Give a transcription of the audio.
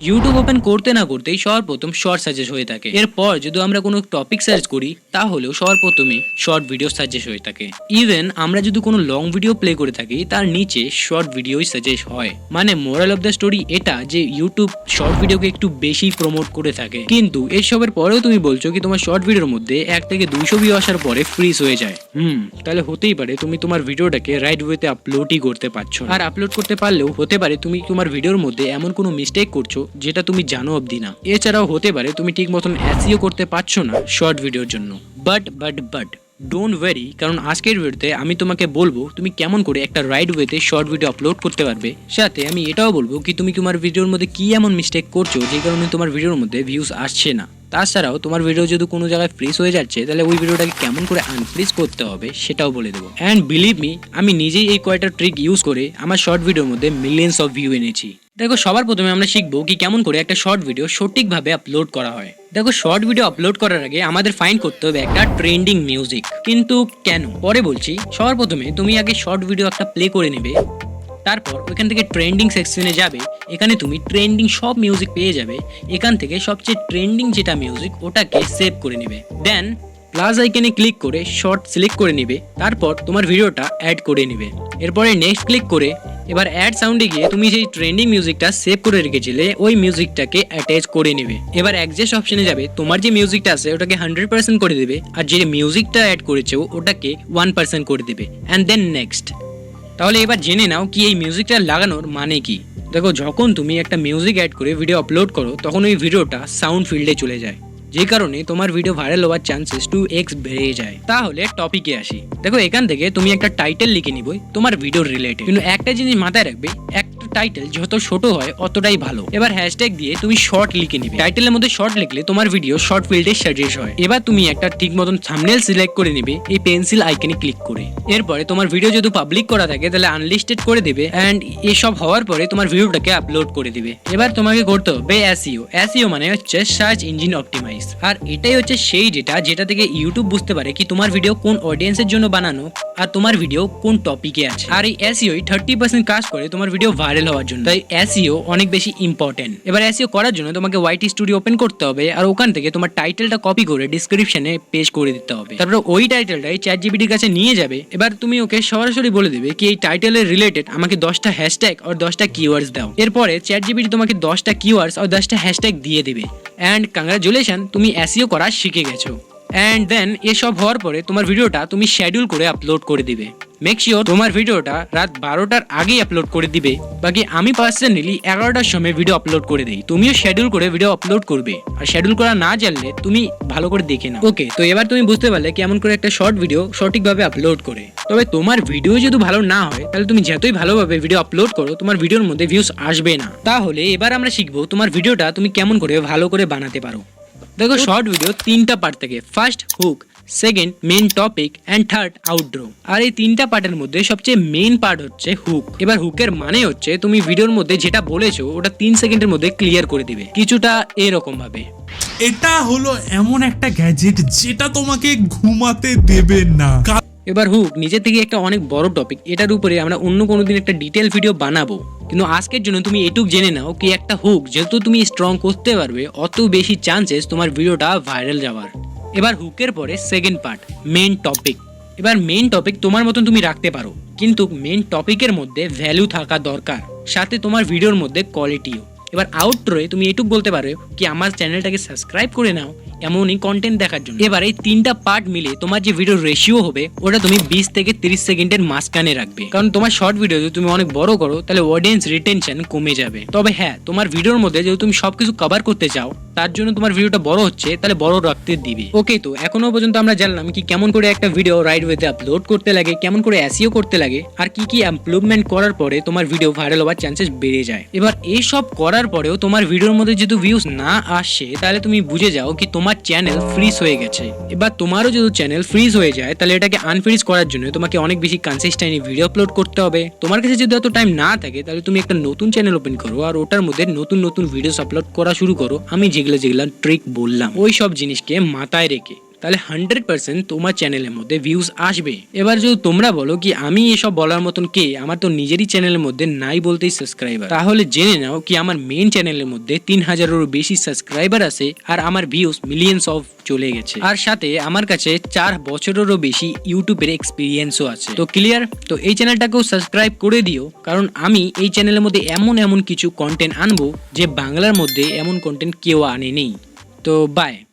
YouTube open করতে না করতেই সবার প্রথম শর্ট সাজেস্ট হয়ে থাকে। এরপর যদি আমরা কোনো টপিক সার্চ করি তাহলেও সবার প্রথমে শর্ট ভিডিও সাজেস্ট হয়ে থাকে। ইভেন আমরা যদি কোনো লং ভিডিও প্লে করে থাকি তার নিচে শর্ট ভিডিওই সাজেস্ট হয়। মানে মোরাল অফ দ্য স্টোরি এটা যে ইউটিউব শর্ট ভিডিওকে একটু বেশি প্রমোট করে থাকে। কিন্তু এসবের পরেও তুমি বলছো কি তোমার শর্ট ভিডিওর মধ্যে 1 থেকে 200 ভিউ আসার পরে ফ্রিজ হয়ে যায়। তাহলে হতেই পারে তুমি তোমার ভিডিওটাকে রাইট ওয়েতে আপলোডই করতে পারছো, আর আপলোড করতে পারলেও হতে পারে তুমি তোমার ভিডিওর মধ্যে এমন কোনো মিস্টেক করছো যেটা তুমি জানো অবধি না। এছাড়াও হতে পারে তুমি ঠিক মতন এসইও করতে পারছো না শর্ট ভিডিওর জন্য। বাট ডোন্ট ওয়ারি, কারণ আজকের ভিডিওতে আমি তোমাকে বলবো তুমি কেমন করে একটা রাইট ওয়েতে শর্ট ভিডিও আপলোড করতে পারবে। সাথে আমি এটাও বলবো কি তুমি তোমার ভিডিওর মধ্যে কি এমন মিস্টেক করছো যে কারণে তোমার ভিডিওর মধ্যে ভিউজ আসছে না। তাছাড়াও তোমার ভিডিও যদি কোনো জায়গায় ফ্রিজ হয়ে যাচ্ছে তাহলে ওই ভিডিওটাকে কেমন করে আনফ্রিজ করতে হবে সেটাও বলে দেবো। অ্যান্ড বিলিভ মি, আমি নিজেই এই কয়টা ট্রিক ইউজ করে আমার শর্ট ভিডিওর মধ্যে মিলিয়ন্স অফ ভিউ এনেছি। দেখো, সবার প্রথমে আমরা শিখবো কি কেমন করে একটা শর্ট ভিডিও সঠিকভাবে আপলোড করা হয়। দেখো, শর্ট ভিডিও আপলোড করার আগে আমাদের ফাইন্ড করতে হবে একটা ট্রেন্ডিং মিউজিক। কিন্তু কেন পরে বলছি। সবার প্রথমে তুমি আগে শর্ট ভিডিও একটা প্লে করে নেবে, তারপর ওইখান থেকে ট্রেন্ডিং সেকশনে যাবে। এখানে তুমি ট্রেন্ডিং সব মিউজিক পেয়ে যাবে। এখান থেকে সবচেয়ে ট্রেন্ডিং যেটা মিউজিক ওটাকে সেভ করে নেবে। দেন প্লাস আইকনে ক্লিক করে শর্ট সিলেক্ট করে নেবে। তারপর তোমার ভিডিওটা অ্যাড করে নেবে। এরপরে নেক্সট ক্লিক করে এবার অ্যাড সাউন্ডে গিয়ে তুমি সেই ট্রেন্ডিং মিউজিকটা সেভ করে রেখেছিলে ওই মিউজিকটাকে অ্যাটাচ করে নেবে। এবার অ্যাডজাস্ট অপশনে যাবে, তোমার যে মিউজিকটা আছে ওটাকে 100% করে দেবে, আর যে মিউজিকটা অ্যাড করেছো ওটাকে 1% করে দেবে। And then next. তাহলে এবার জেনে নাও কি এই মিউজিকটা লাগানোর মানে কি। দেখো, যখন তুমি একটা মিউজিক অ্যাড করে ভিডিও আপলোড করো তখন ওই ভিডিওটা সাউন্ড ফিল্ডে চলে যায়, যে কারণে তোমার ভিডিও ভাইরাল হওয়ার চান্সেস 2x বেড়ে যায়। তাহলে টপিকে আসি। দেখো, এখান থেকে তুমি একটা টাইটেল লিখে নিবই তোমার ভিডিওর রিলেটেড। কিন্তু একটা জিনিস মাথায় রাখবে, একটা টাইটেল যত ছোট হয় অতটাই ভালো। এবার হ্যাশট্যাগ দিয়ে তুমি শর্ট লিখে নিবে। টাইটেলের মধ্যে শর্ট লিখলে তোমার ভিডিও শর্ট ফিল্ডে সাজেস্ট হয়। এবার তুমি একটা ঠিক মতন থাম্বনেল সিলেক্ট করে নিবে এই পেন্সিল আইকনে ক্লিক করে। এরপরে তোমার ভিডিও যদি পাবলিক করা থাকে তাহলে আনলিস্টেড করে দিবে। অ্যান্ড এসব হওয়ার পরে তোমার ভিডিওটাকে আপলোড করে দিবে। এবার তোমাকে করতে হবে এসইও। এসইও মানে হচ্ছে সার্চ ইঞ্জিন অপটিমাইজ। আর এটাই হচ্ছে সেই যেটা থেকে ইউটিউব বুঝতে পারে কি তোমার ভিডিও কোন অডিয়েন্সের জন্য বানানো আর তোমার ভিডিও কোন টপিকে আছে। আর এই এসইও 30% কাজ করে তোমার ভিডিও ভাইরাল হওয়ার জন্য। তাই এসইও অনেক বেশি ইম্পর্টেন্ট। এবার এসইও করার জন্য তোমাকে ওয়াইটি স্টুডিও ওপেন করতে হবে, আর ওখান থেকে তোমার টাইটেলটা কপি করে ডেসক্রিপশনে পেস্ট করে দিতে হবে। তারপর ওই টাইটেলটাই চ্যাটজিপিটির কাছে নিয়ে যাবে। এবার তুমি ওকে সরাসরি বলে দেবে কি এই টাইটেলের রিলেটেড আমাকে 10টা হ্যাশট্যাগ আর 10টা কিওয়ার্ডস দাও। এরপরে চ্যাটজিপিটি তোমাকে 10টা কিওয়ার্ডস আর 10টা হ্যাশট্যাগ দিয়ে দেবে। অ্যান্ড কংগ্রাচুলেশন, তুমি এসইও করা শিখে গেছো। অ্যান্ড দেন এসব হওয়ার পরে তোমার ভিডিওটা তুমি শিডিউল করে আপলোড করে দিবে। মেক শিওর তোমার ভিডিওটা রাত 12টার আগেই আপলোড করে দিবে। বাকি আমি পার্সোনালি 11টার সময় ভিডিও আপলোড করে দিই। তুমিও শিডিউল করে ভিডিও আপলোড করবে, আর শিডিউল করা না জানলে তুমি ভালো করে দেখে নাও। ওকে, তো এবার তুমি বুঝতে পারলে কেমন করে একটা শর্ট ভিডিও সঠিকভাবে আপলোড করে। তবে তোমার ভিডিও যদি ভালো না হয় তাহলে তুমি যতই ভালোভাবে ভিডিও আপলোড করো তোমার ভিডিওর মধ্যে ভিউজ আসবে না। তাহলে এবার আমরা শিখবো তোমার ভিডিওটা তুমি কেমন করে ভালো করে বানাতে পারো। দেখো, শর্ট ভিডিও 3টা পার্ট থাকে। First hook, second main topic, and third outro. আর এই 3টা পার্টের মধ্যে সবচেয়ে মেইন পার্ট হচ্ছে হুক। এবার হুকের মানে হচ্ছে তুমি ভিডিওর মধ্যে যেটা বলেছো ওটা 3 সেকেন্ডের মধ্যে ক্লিয়ার করে দিবে, কিছুটা এরকম ভাবে। এটা হলো এমন একটা গ্যাজেট যেটা তোমাকে ঘুমাতে দেবে না। এবার হুক নিজে থেকে একটা অনেক বড় টপিক, এটার উপরে আমরা অন্য কোনো দিন একটা ডিটেল ভিডিও বানাবো। কিন্তু আজকের জন্য তুমি এটুক জেনে নাও কি একটা হুক যত তুমি স্ট্রং করতে পারবে অত বেশি চান্সেস তোমার ভিডিওটা ভাইরাল যাওয়ার। এবার হুকের পরে সেকেন্ড পার্ট মেইন টপিক। এবার মেইন টপিক তোমার মতন তুমি রাখতে পারো, কিন্তু মেইন টপিকের মধ্যে ভ্যালু থাকা দরকার, সাথে তোমার ভিডিওর মধ্যে কোয়ালিটিও। এবার আউটরোয়ে তুমি এটুক বলতে পারো কি আমার চ্যানেলটাকে সাবস্ক্রাইব করে নাও এমনই কন্টেন্ট দেখার জন্য। এবার এই 3টা পার্ট মিলে তোমার যে ভিডিও রেশিও হবে ওটা তুমি 20 থেকে 30 সেকেন্ডের মাঝখানে রাখবে। কারণ তোমার শর্ট ভিডিও যদি তুমি অনেক বড় করো তাহলে অডিয়েন্স রিটেনশন কমে যাবে। তবে হ্যাঁ, তোমার ভিডিওর মধ্যে যদি তুমি সবকিছু কভার করতে চাও তার জন্য তোমার ভিডিওটা বড় হচ্ছে তাহলে বড় রাখতে দিবে। ওকে, তো এখনো পর্যন্ত আমরা জানলাম কি কেমন করে একটা ভিডিও রাইট ওয়েতে আপলোড করতে লাগে, কেমন করে এসইও করতে লাগে, আর কি কি ইমপ্রুভমেন্ট করার পরে তোমার ভিডিও ভাইরাল হওয়ার চান্সেস বেড়ে যায়। এবার এই সব করার পরেও তোমার ভিডিওর মধ্যে যদি ভিউজ না আসে তাহলে তুমি বুঝে যাও কি তোমার চ্যানেল ফ্রিজ হয়ে গেছে। এবার তোমারও যদি চ্যানেল ফ্রিজ হয়ে যায় তাহলে এটাকে আনফ্রিজ করার জন্য তোমাকে অনেক বেশি কনসিস্টেন্টলি ভিডিও আপলোড করতে হবে। তোমার কাছে যদি এত টাইম না থাকে তাহলে তুমি একটা নতুন চ্যানেল ওপেন করো আর ওটার মধ্যে নতুন নতুন ভিডিওস আপলোড করা শুরু করো। আমি যেগুলো ট্রিক বললাম ওই সব জিনিসকে মাথায় রেখে তাহলে 100% তোমার চ্যানেলের মধ্যে ভিউজ আসবে। এবার যদি তোমরা বলো কি আমি এসব বলার মতন কে, আমার তো নিজেরই চ্যানেলের মধ্যে নাই বলতেই সাবস্ক্রাইবার, তাহলে জেনে নাও কি আমার মেন চ্যানেলের মধ্যে 3000-এরও বেশি সাবস্ক্রাইবার আছে আর আমার ভিউজ মিলিয়ন্স অফ চলে গেছে, আর সাথে আমার কাছে 4 বছরেরও বেশি ইউটিউবের এক্সপিরিয়েন্সও আছে। তো ক্লিয়ার? তো এই চ্যানেলটাকেও সাবস্ক্রাইব করে দিও, কারণ আমি এই চ্যানেলের মধ্যে এমন কিছু কন্টেন্ট আনবো যে বাংলার মধ্যে এমন কন্টেন্ট কেউ আনেনি। তো বাই।